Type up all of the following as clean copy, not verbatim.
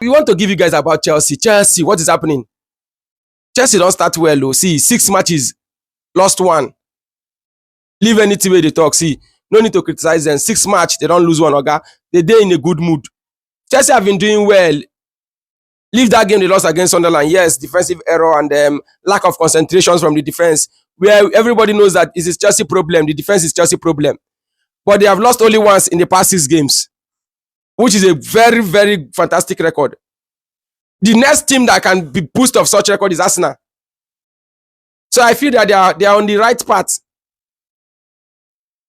we want to give you guys about Chelsea. Chelsea, what is happening? Chelsea don't start well, though. See, 6 matches, lost 1. Leave anything where they talk. See, no need to criticize them. 6 match, they don't lose 1. Okay? They're in a good mood. Chelsea have been doing well. Leave that game they lost against Sunderland. Yes, defensive error and lack of concentrations from the defense, where everybody knows that it is Chelsea problem. The defense is Chelsea problem. But they have lost only once in the past 6 games, which is a very, very fantastic record. The next team that can be boast of such record is Arsenal. So I feel that they are on the right path.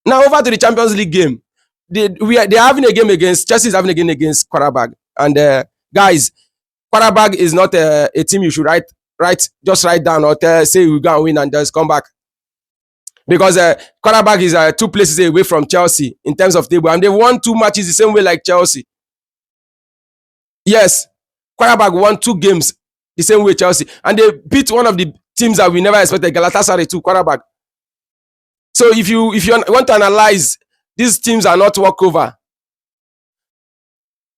Now over to the Champions League game. They're having a game against Chelsea is having a game against Qarabag. And guys, Qarabag is not a team you should just write down or say we're going to win and just come back. Because Qarabag is 2 places away from Chelsea in terms of table. And they won 2 matches the same way like Chelsea. Yes, Qarabag won 2 games the same way Chelsea. And they beat one of the teams that we never expected, Galatasaray to Qarabag. So if you want to analyze, these teams are not walkover.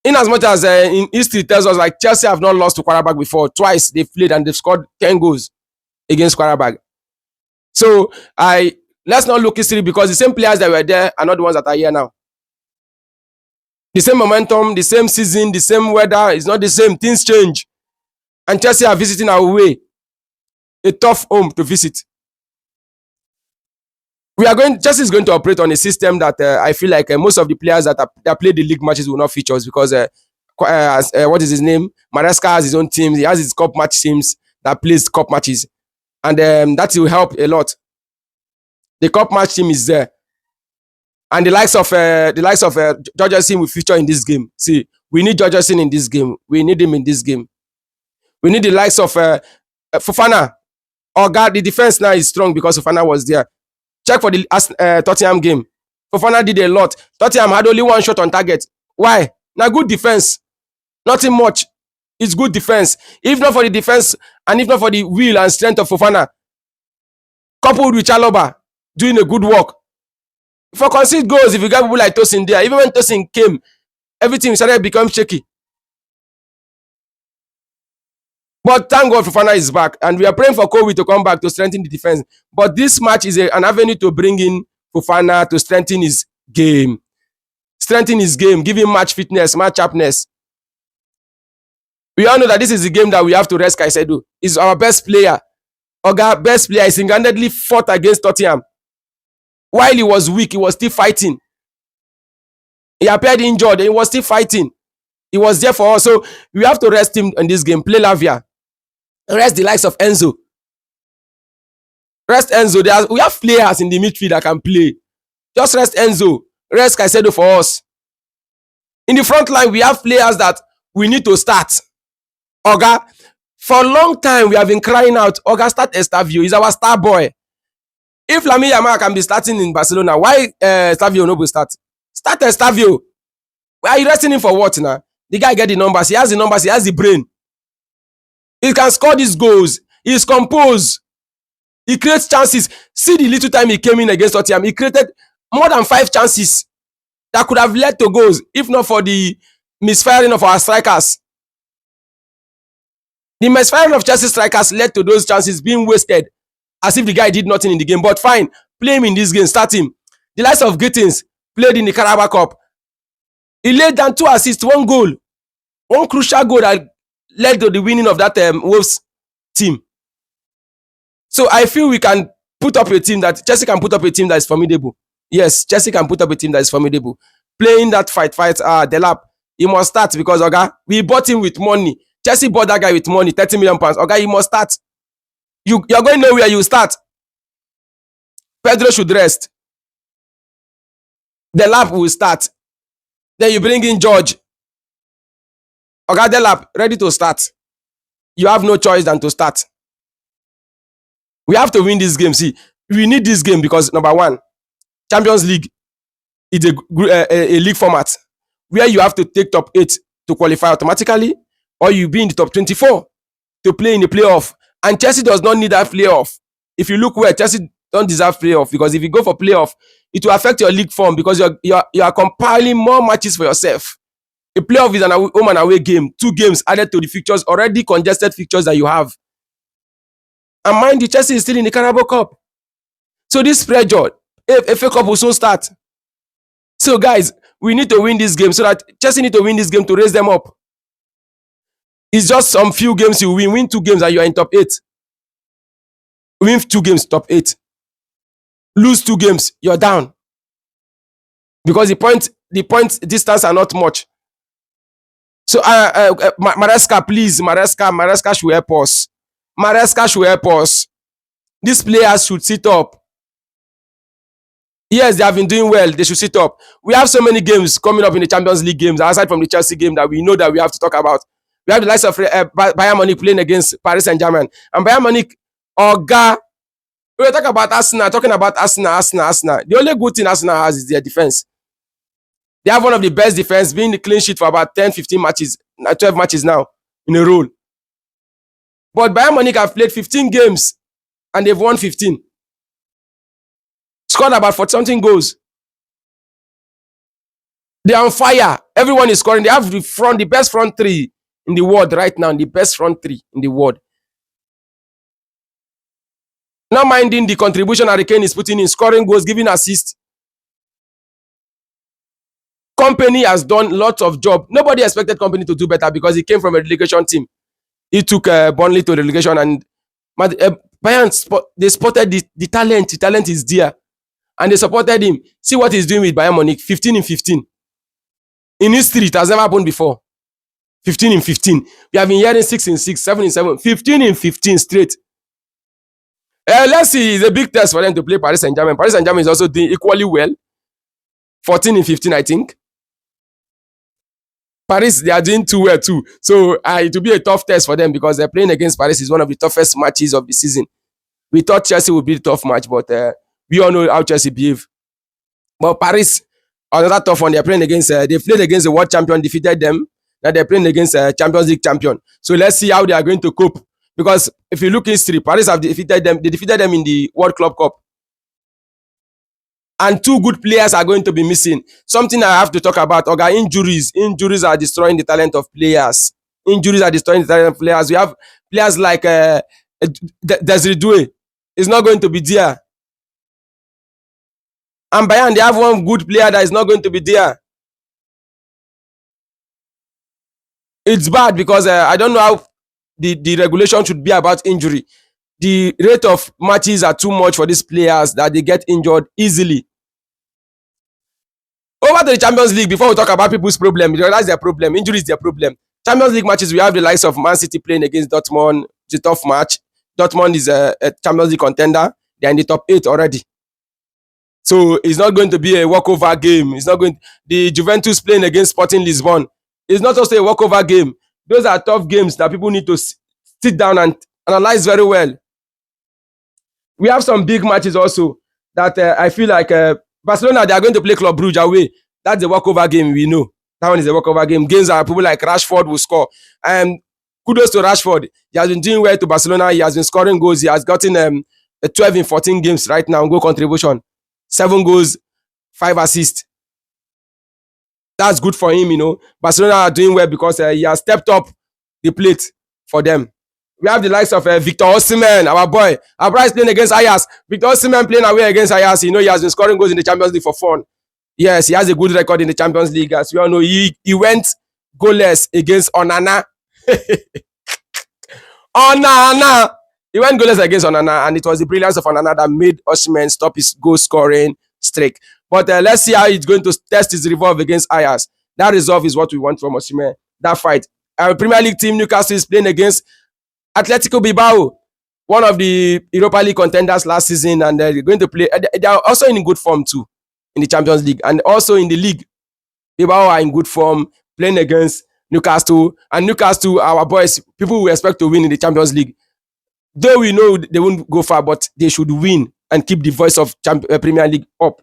In as much as in history tells us like Chelsea have not lost to Qarabag before. Twice they've played and they've scored 10 goals against Qarabag. So let's not look history because the same players that were there are not the ones that are here now. The same momentum, the same season, the same weather is not the same. Things change. And Chelsea are visiting our way. A tough home to visit. Chelsea is going to operate on a system that I feel like most of the players that play the league matches will not feature us because what is his name? Maresca has his own teams. He has his cup match teams that plays cup matches. And that will help a lot. The cup match team is there. And the likes of Jorgensen will feature in this game. See, we need Jorgensen in this game. We need him in this game. We need the likes of Fofana. The defense now is strong because Fofana was there. Check for the Tottenham game. Fofana did a lot. Tottenham had only 1 shot on target. Why? Now good defense. Nothing much. It's good defense. If not for the defense and if not for the will and strength of Fofana, coupled with Chalobah doing a good work. For concede goals, if you get people like Tosin there, even when Tosin came, everything started to become shaky. But thank God Fofana is back, and we are praying for Kobe to come back to strengthen the defense. But this match is an avenue to bring in Fofana to strengthen his game. Strengthen his game, give him match fitness, match sharpness. We all know that this is the game that we have to rest Caceido. He's our best player. Oga, best player, is single-handedly fought against Tottenham. While he was weak, he was still fighting. He appeared injured, and he was still fighting. He was there for us. So we have to rest him in this game. Play Lavia. Rest the likes of Enzo. Rest Enzo. We have players in the midfield that can play. Just rest Enzo. Rest Caceido for us. In the front line, we have players that we need to start. Oga, for a long time, we have been crying out, Oga, start Estavio. He's our star boy. If Lamine Yamal can be starting in Barcelona, why Estavio no will start? Start Estavio. Why are you resting him for what now? The guy get the numbers. He has the numbers. He has the brain. He can score these goals. He is composed. He creates chances. See the little time he came in against Tottenham. He created more than 5 chances that could have led to goals if not for the misfiring of our strikers. The misfiring of Chelsea strikers led to those chances being wasted as if the guy did nothing in the game. But fine, play him in this game, start him. The likes of Gittins played in the Qarabag Cup. He laid down 2 assists, 1 goal. 1 crucial goal that led to the winning of that Wolves team. So I feel we can put up a team that Chelsea can put up a team that is formidable. Yes, Chelsea can put up a team that is formidable. Playing that fight, Delap, he must start because Oga, we bought him with money. Chelsea bought that guy with money, 30 million pounds. Oga, he must start. You're going nowhere, you start. Pedro should rest. Delap will start. Then you bring in George. Oga Delap, ready to start. You have no choice than to start. We have to win this game. See, we need this game because number 1, Champions League is a league format where you have to take top 8 to qualify automatically, or you be in the top 24 to play in the playoff. And Chelsea does not need that playoff. If you look well, Chelsea don't deserve playoff because if you go for playoff, it will affect your league form because you are compiling more matches for yourself. A playoff is an home and away game. 2 games added to the fixtures, already congested fixtures that you have. And mind you, Chelsea is still in the Carabao Cup. So this pressure, FA Cup will soon start. So guys, we need to win this game so that Chelsea need to win this game to raise them up. It's just some few games you win. Win 2 games and you are in top 8. Win 2 games, top 8. Lose 2 games, you're down. Because the point distance are not much. So Maresca, please, Maresca should help us. Maresca should help us. These players should sit up. Yes, they have been doing well. They should sit up. We have so many games coming up in the Champions League games, aside from the Chelsea game, that we know that we have to talk about. We have the likes of Bayern Munich playing against Paris Saint-Germain. And Bayern Munich, Oga, we were talking about Arsenal. The only good thing Arsenal has is their defense. They have one of the best defense, being the clean sheet for about 10, 15 matches, 12 matches now in a row. But Bayern Munich have played 15 games and they've won 15. Scored about 40-something goals. They are on fire. Everyone is scoring. They have the best front 3 in the world right now. The best front 3 in the world. Not minding the contribution Harry Kane is putting in, scoring goals, giving assists. Company has done lots of job. Nobody expected Company to do better because he came from a relegation team. He took Burnley to relegation, and Bayern, they spotted the talent. The talent is there. And they supported him. See what he's doing with Bayern Munich. 15 in 15. In history, it has never happened before. 15 in 15. We have been hearing 6 in 6, 7 in 7. 15 in 15 straight. Let's see. It's a big test for them to play Paris Saint-Germain. Paris Saint-Germain is also doing equally well. 14 in 15, I think. Paris, they are doing too well too. So it will be a tough test for them because they're playing against Paris is one of the toughest matches of the season. We thought Chelsea would be a tough match, but we all know how Chelsea behave. But Paris, another tough one. They're playing against. They played against the world champion, defeated them. Now they're playing against Champions League champion. So let's see how they are going to cope. Because if you look in history, Paris have defeated them. They defeated them in the World Club Cup. And 2 good players are going to be missing. Something I have to talk about. Okay, injuries. Injuries are destroying the talent of players. Injuries are destroying the talent of players. We have players like Desiree Doué is not going to be there. And Bayern, they have one good player that is not going to be there. It's bad because I don't know how the regulation should be about injury. The rate of matches are too much for these players that they get injured easily. Over to the Champions League, before we talk about people's problem, that's their problem. Injury is their problem. Champions League matches, we have the likes of Man City playing against Dortmund. It's a tough match. Dortmund is a Champions League contender. They're in the top 8 already. So it's not going to be a walkover game. It's not going. The Juventus playing against Sporting Lisbon. It's not just a walkover game. Those are tough games that people need to sit down and analyze very well. We have some big matches also that I feel like Barcelona, they are going to play Club Brugge away. That's a walkover game, we know. That one is a walkover game. Games are people like Rashford will score. Kudos to Rashford. He has been doing well to Barcelona. He has been scoring goals. He has gotten a 12 in 14 games right now, goal contribution. 7 goals, 5 assists. That's good for him, you know. Barcelona are doing well because he has stepped up the plate for them. We have the likes of Victor Osimhen, our boy. Our boy is playing against Ajax. Victor Osimhen playing away against Ajax. You know, he has been scoring goals in the Champions League for fun. Yes, he has a good record in the Champions League. As we all know, he went goalless against Onana. Onana! He went goalless against Onana, and it was the brilliance of Onana that made Osimhen stop his goal-scoring streak. But let's see how he's going to test his resolve against Ajax. That resolve is what we want from Osimhen. That fight. Our Premier League team, Newcastle, is playing against Atletico Bilbao, one of the Europa League contenders last season, and they're going to play. They are also in good form too in the Champions League, and also in the league. Bilbao are in good form, playing against Newcastle, and Newcastle, our boys, people we expect to win in the Champions League. Though we know they won't go far, but they should win and keep the voice of Premier League up.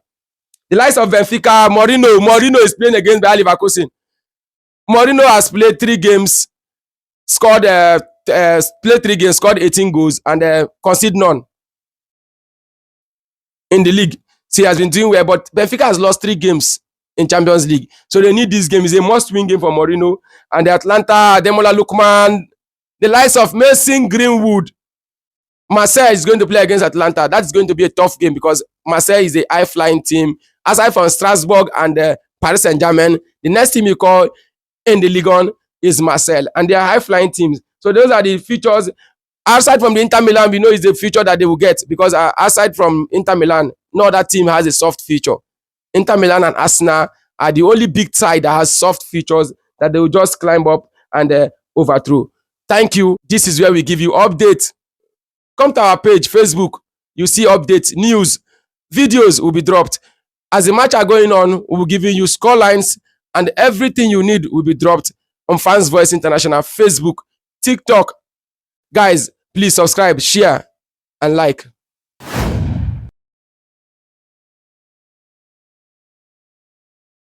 The likes of Benfica, Mourinho is playing against Bayer Leverkusen. Mourinho has played 3 games, scored 18 goals, and conceded none in the league. So he has been doing well, but Benfica has lost 3 games in Champions League. So they need this game. It's a must-win game for Mourinho. And the Atlanta, Demola Lookman, the likes of Mason Greenwood. Marseille is going to play against Atlanta. That's going to be a tough game because Marseille is a high-flying team. Aside from Strasbourg and Paris Saint-Germain, the next team you call in the Ligue 1 is Marseille. And they are high-flying teams. So those are the features. Aside from the Inter Milan, we know is the feature that they will get because aside from Inter Milan, no other team has a soft feature. Inter Milan and Arsenal are the only big side that has soft features that they will just climb up and overthrow. Thank you. This is where we give you updates. Come to our page, Facebook. You see updates, news, videos will be dropped. As the match are going on, we will give you score lines and everything you need will be dropped on Fans Voice International, Facebook, TikTok. Guys, please subscribe, share, and like.